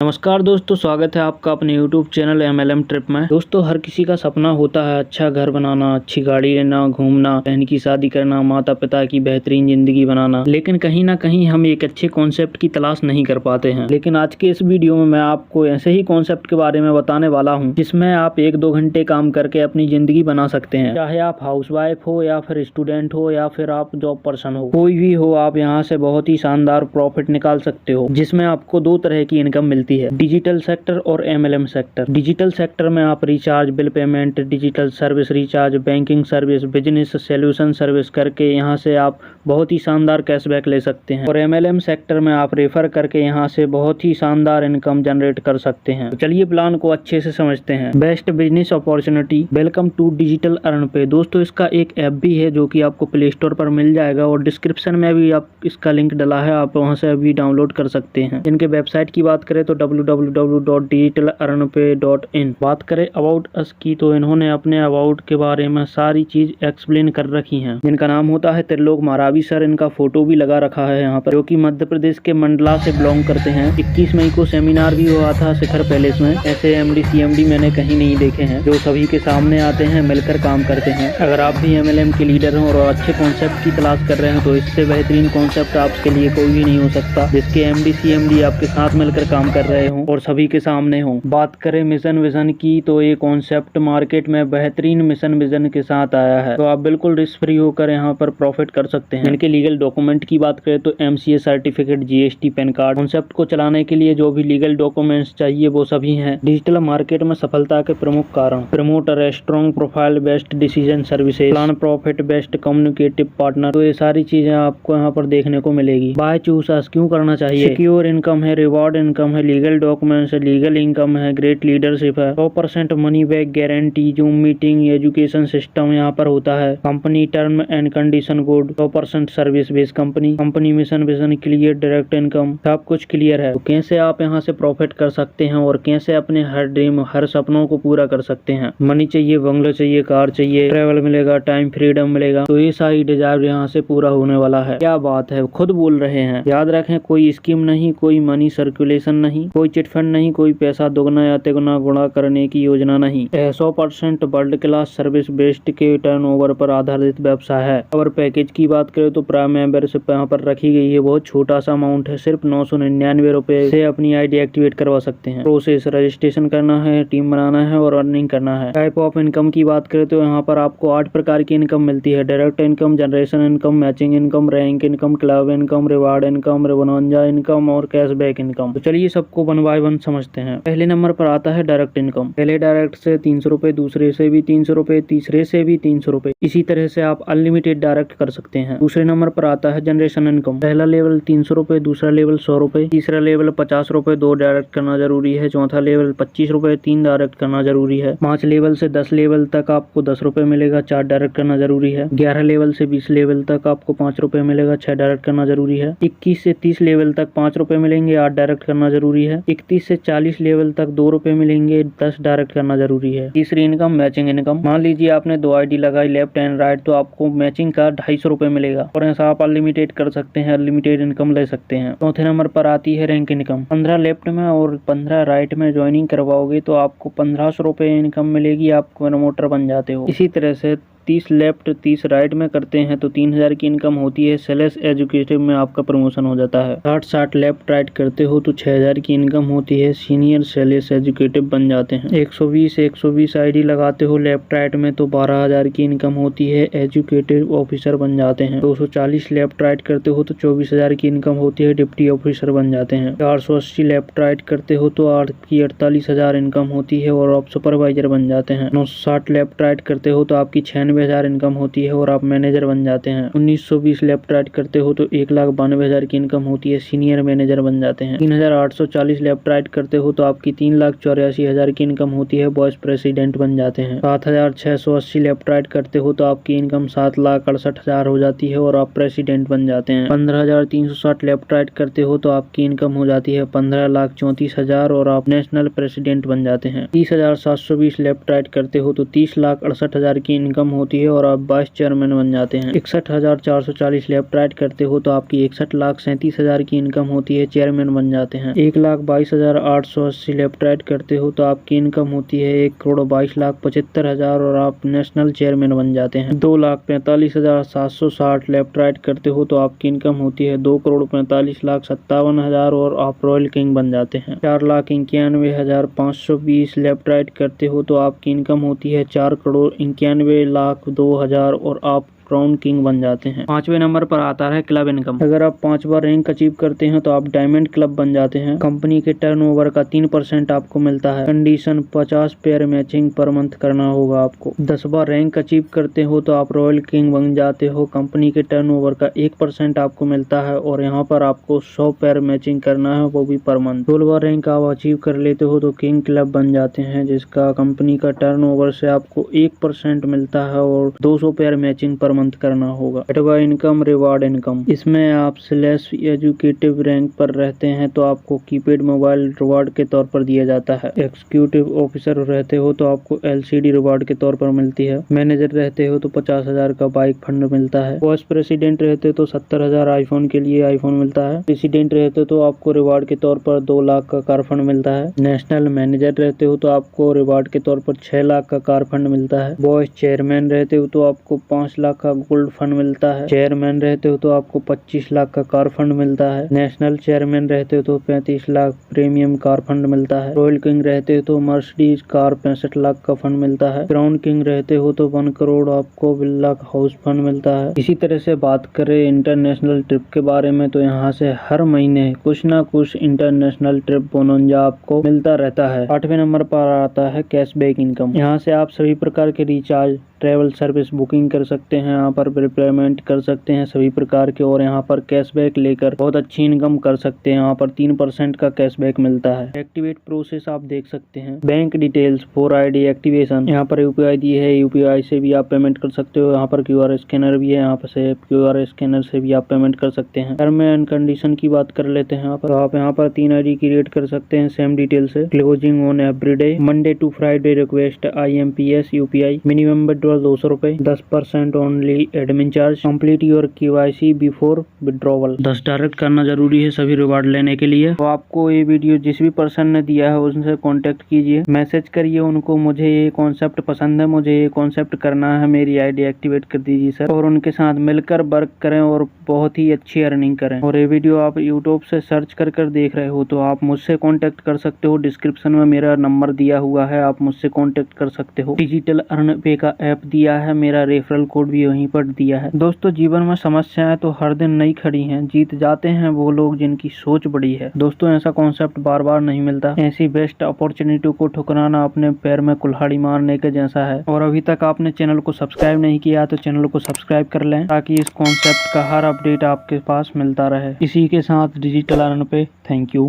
नमस्कार दोस्तों, स्वागत है आपका अपने YouTube चैनल MLM ट्रिप में। दोस्तों, हर किसी का सपना होता है अच्छा घर बनाना, अच्छी गाड़ी लेना, घूमना, बहन की शादी करना, माता पिता की बेहतरीन जिंदगी बनाना। लेकिन कहीं ना कहीं हम एक अच्छे कॉन्सेप्ट की तलाश नहीं कर पाते हैं। लेकिन आज के इस वीडियो में मैं आपको ऐसे ही कॉन्सेप्ट के बारे में बताने वाला हूँ जिसमें आप 1-2 घंटे काम करके अपनी जिंदगी बना सकते हैं। चाहे आप हाउसवाइफ हो या फिर स्टूडेंट हो या फिर आप जॉब पर्सन हो, कोई भी हो, आप यहाँ से बहुत ही शानदार प्रॉफिट निकाल सकते हो, जिसमें आपको 2 तरह की इनकम मिलती है, डिजिटल सेक्टर और MLM सेक्टर। डिजिटल सेक्टर में आप recharge, bill payment, digital service recharge, banking service, business solution service करके यहाँ से आप बहुत ही शानदार कैशबैक ले सकते हैं। और MLM सेक्टर में आप रेफर करके यहाँ से बहुत ही शानदार इनकम जनरेट कर सकते हैं। तो चलिए प्लान को अच्छे से समझते हैं। Best business opportunity, welcome to digital earn pay. दोस्तों, इसका एक ऐप भी है जो कि आपको प्ले स्टोर पर मिल जाएगा और डिस्क्रिप्शन में भी आप इसका लिंक डला है, आप वहाँ से अभी डाउनलोड कर सकते हैं। इनके वेबसाइट की बात करें तो www.digitalearnpay.in। बात करें अबाउट अस की तो इन्होंने अपने अबाउट के बारे में सारी चीज एक्सप्लेन कर रखी हैं। जिनका नाम होता है त्रिलोक महारावी सर। इनका फोटो भी लगा रखा है यहाँ पर, जो कि मध्य प्रदेश के मंडला से बिलोंग करते हैं। 21 मई को सेमिनार भी हुआ था शिखर पैलेस में। ऐसे MD CMD मैंने कहीं नहीं देखे हैं जो सभी के सामने आते हैं, मिलकर काम करते हैं। अगर आप भी MLM के लीडर हो और अच्छे कॉन्सेप्ट की तलाश कर रहे हैं तो इससे बेहतरीन कॉन्सेप्ट आपके लिए कोई भी नहीं हो सकता, जिसके MD CMD आपके साथ मिलकर काम कर रहे हो और सभी के सामने हो। बात करें मिशन विजन की तो ये कॉन्सेप्ट मार्केट में बेहतरीन मिशन विजन के साथ आया है, तो आप बिल्कुल रिस्क फ्री होकर यहाँ पर प्रॉफिट कर सकते हैं। इनके लीगल डॉक्यूमेंट की बात करें तो MCA certificate, GST, pan card. Concept को चलाने के लिए जो भी लीगल डॉक्यूमेंट्स चाहिए वो सभी हैं। डिजिटल मार्केट में सफलता के प्रमुख कारण, promoter, strong profile, best decision services, plan profit, best communicative partner. तो ये सारी चीजें आपको यहाँ पर देखने को मिलेगी। बाय चूज अस क्यों करना चाहिए? सिक्योर इनकम है, रिवॉर्ड इनकम है, लीगल डॉक्यूमेंट्स है, लीगल इनकम है, ग्रेट लीडरशिप है, 100% money back guarantee, zoom meeting, education system यहाँ पर होता है, company term and condition good, 100% service based company, company mission vision clear, direct income, सब कुछ क्लियर है। तो कैसे आप यहाँ से प्रॉफिट कर सकते हैं और कैसे अपने हर ड्रीम, हर सपनों को पूरा कर सकते हैं। मनी चाहिए, बंगलो चाहिए, कार चाहिए, ट्रेवल मिलेगा, टाइम फ्रीडम मिलेगा, तो ये सारी डिजायर यहाँ से पूरा होने वाला है। क्या बात है, खुद बोल रहे हैं। याद रखें, कोई स्कीम नहीं, कोई मनी सर्कुलेशन नहीं, कोई चिटफंड नहीं, कोई पैसा दोगुना या तिगुना गुणा करने की योजना नहीं। 100% वर्ल्ड क्लास सर्विस बेस्ड के टर्नओवर पर आधारित व्यवसाय है। और पैकेज की बात करें तो प्राइम मेंबरशिप यहाँ पर रखी गई है। बहुत छोटा सा अमाउंट है, सिर्फ 999 रुपए से अपनी ID एक्टिवेट करवा सकते हैं। प्रोसेस, रजिस्ट्रेशन करना है, टीम बनाना है और अर्निंग करना है। टाइप ऑफ इनकम की बात करें तो यहाँ पर आपको 8 प्रकार की इनकम मिलती है। Direct income, generation income, matching income, rank income, club income, reward income, bonanza income और कैशबैक इनकम। तो चलिए सबको 1 बाय 1 समझते हैं। पहले नंबर पर आता है डायरेक्ट इनकम। पहले डायरेक्ट से 300 रुपए, दूसरे से भी 300 रुपए, तीसरे से भी 300 रुपए। इसी तरह से आप अनलिमिटेड डायरेक्ट कर सकते हैं। दूसरे नंबर पर आता है जनरेशन इनकम। पहला लेवल 300 रुपए, दूसरा लेवल 100 रुपए, तीसरा लेवल 50 रुपए, 2 डायरेक्ट करना जरूरी है। चौथा लेवल 25 रुपए, 3 डायरेक्ट करना जरूरी है। 5 लेवल से 10 लेवल तक आपको 10 रुपए मिलेगा, 4 डायरेक्ट करना जरूरी है। 11 लेवल से 20 लेवल तक आपको 5 रुपए मिलेगा, 6 डायरेक्ट करना जरूरी है। 21 से 30 लेवल तक 5 रुपए मिलेंगे, 8 डायरेक्ट करना जरूरी है। 31 से 40 लेवल तक 2 रुपए मिलेंगे, 10 डायरेक्ट करना जरूरी है। तीसरी इनकम मैचिंग इनकम। मान लीजिए आपने 2 ID लगाई लेफ्ट एंड राइट, तो आपको मैचिंग का 250 रुपए मिलेगा और ऐसा आप अनलिमिटेड कर सकते हैं, अनलिमिटेड इनकम ले सकते हैं। चौथे नंबर पर आती है रैंक इनकम। 15 लेफ्ट में और 15 राइट में ज्वाइनिंग करवाओगे तो आपको 1500 रुपए इनकम मिलेगी, आप प्रमोटर बन जाते हो। इसी तरह से 30 लेफ्ट 30 राइट में करते हैं तो 3000 की इनकम होती है। सेल्स एजुकेटिव में आपका प्रमोशन हो जाता है। 60 लेफ्ट राइट करते हो तो 6000 की इनकम होती है। सीनियर सेल्स एजुकेटिव बन जाते हैं। 120 ID लगाते हो लेफ्ट राइट में तो 12000 की इनकम होती है। एजुकेटिव ऑफिसर बन जाते हैं। 240 लेफ्ट राइट करते हो तो 24000 की इनकम होती है। डिप्टी ऑफिसर बन जाते हैं। 480 लेफ्ट राइट करते हो तो आपकी 48000 इनकम होती है और आप सुपरवाइजर बन जाते हैं। 960 लेफ्ट राइट करते हो तो आपकी 96,000 इनकम होती है और आप मैनेजर बन जाते हैं। 1920 लेफ्ट राइट करते हो तो 1,92,000 की इनकम होती है, सीनियर मैनेजर बन जाते हैं। 3840 लेफ्ट राइट करते हो तो आपकी 3,84,000 की इनकम होती है, वाइस प्रेसिडेंट बन जाते हैं। 7680 लेफ्ट राइट करते हो तो आपकी इनकम 7,68,000 हो जाती है और आप प्रेसिडेंट बन जाते हैं। 15,360 लेफ्ट राइट करते हो तो आपकी इनकम हो जाती है 15,34,000 और आप नेशनल प्रेसिडेंट बन जाते हैं। 30,720 लेफ्ट राइट करते हो तो 30,68,000 की इनकम होती है और आप वाइस चेयरमैन बन जाते हैं। 61,440 लेफ्ट राइट करते हो तो आपकी 61,37,000 की इनकम होती है, चेयरमैन बन जाते हैं। 1,22,880 लेफ्ट राइट करते हो तो आपकी इनकम होती है 1,22,75,000 और आप नेशनल चेयरमैन बन जाते हैं। 2,45,760 लेफ्ट राइट करते हो तो आपकी इनकम होती है 2,45,57,000 और आप रॉयल किंग बन जाते हैं। 4,91,520 लेफ्ट राइट करते हो तो आपकी इनकम होती है 4,91,02,000 और आप क्राउन किंग बन जाते हैं। 5वें नंबर पर आता है क्लब इनकम। अगर आप 5 बार रैंक अचीव करते हैं तो आप डायमंड क्लब बन जाते हैं। कंपनी के टर्नओवर का 3% आपको मिलता है। Condition 50 pair matching per month करना होगा आपको। 10 बार रैंक अचीव करते हो तो आप रॉयल किंग बन जाते हो। कंपनी के टर्नओवर का 1% आपको मिलता है और यहाँ पर आपको 100 पेयर मैचिंग करना है, वो भी पर मंथ। 16 बार रैंक आप अचीव कर लेते हो तो किंग क्लब बन जाते हैं, जिसका कंपनी का टर्नओवर से आपको 1% मिलता है और 200 पेयर मैचिंग पर मंथ करना होगा। एडवा इनकम, रिवार्ड इनकम, इसमें आप स्लैश एजुकेटिव रैंक पर रहते हैं तो आपको कीपैड मोबाइल रिवार्ड के तौर पर दिया जाता है। एग्जीक्यूटिव ऑफिसर रहते हो तो आपको एलसीडी रिवार्ड के तौर पर मिलती है। मैनेजर रहते हो तो 50,000 का बाइक फंड मिलता है। वाइस प्रेसिडेंट रहते तो 70,000 आईफोन के लिए आईफोन मिलता है। प्रेसिडेंट रहते तो आपको रिवार्ड के तौर पर 2 लाख का कार फंड मिलता है। नेशनल मैनेजर रहते हो तो आपको रिवार्ड के तौर पर 6 लाख का कार फंड मिलता है। वाइस चेयरमैन रहते हो तो आपको 5 लाख का गोल्ड फंड मिलता है। चेयरमैन रहते हो तो आपको 25 लाख का कार फंड मिलता है। नेशनल चेयरमैन रहते हो तो 35 लाख प्रीमियम कार फंड मिलता है। रॉयल किंग रहते हो तो मर्सिडीज कार 65 लाख का फंड मिलता है। क्राउन किंग रहते हो तो 1 करोड़ आपको विला हाउस फंड मिलता है। इसी तरह से बात करें इंटरनेशनल ट्रिप के बारे में तो यहाँ से हर महीने कुछ ना कुछ इंटरनेशनल ट्रिप बोनंजा आपको मिलता रहता है। 8वें नंबर पर आता है कैशबैक इनकम। यहाँ से आप सभी प्रकार के रिचार्ज, ट्रैवल सर्विस बुकिंग कर सकते हैं, यहाँ पर पेमेंट कर सकते हैं सभी प्रकार के और यहाँ पर कैशबैक लेकर बहुत अच्छी इनकम कर सकते हैं। यहाँ पर 3% का कैशबैक मिलता है। एक्टिवेट प्रोसेस आप देख सकते हैं। बैंक डिटेल्स, 4ID एक्टिवेशन, यहाँ पर यूपीआई दी है, यूपीआई से भी आप पेमेंट कर सकते हो। यहाँ पर QR स्कैनर भी है, यहाँ पर से QR स्कैनर से भी आप पेमेंट कर सकते हैं। टर्म एंड कंडीशन की बात कर लेते हैं। आप यहाँ पर 3 ID क्रिएट कर सकते हैं सेम डिटेल से। Closing on everyday, Monday to Friday request, IMPS UPI, minimum 200 रुपए, 10% only admin charge, complete your KYC before withdrawal. 10 direct करना जरूरी है सभी रिवार्ड लेने के लिए। तो आपको ये वीडियो जिस भी पर्सन ने दिया है उनसे कांटेक्ट कीजिए, मैसेज करिए उनको, मुझे ये कॉन्सेप्ट पसंद है, मुझे ये कॉन्सेप्ट करना है, मेरी ID एक्टिवेट कर दीजिए सर, और उनके साथ मिलकर वर्क करें और बहुत ही अच्छी अर्निंग करें। और ये वीडियो आप यूट्यूब से सर्च कर देख रहे हो तो आप मुझसे कॉन्टेक्ट कर सकते हो। डिस्क्रिप्शन में मेरा नंबर दिया हुआ है, आप मुझसे कॉन्टेक्ट कर सकते हो। डिजिटल अर्न पे का ऐप दिया है, मेरा रेफरल कोड भी वहीं पर दिया है। दोस्तों, जीवन में समस्याएं तो हर दिन नहीं खड़ी हैं, जीत जाते हैं वो लोग जिनकी सोच बड़ी है। दोस्तों, ऐसा कॉन्सेप्ट बार बार नहीं मिलता। ऐसी बेस्ट अपॉर्चुनिटी को ठुकराना अपने पैर में कुल्हाड़ी मारने के जैसा है। और अभी तक आपने चैनल को सब्सक्राइब नहीं किया तो चैनल को सब्सक्राइब कर लें ताकि इस कॉन्सेप्ट का हर अपडेट आपके पास मिलता रहे। इसी के साथ डिजिटल अर्न पे थैंक यू।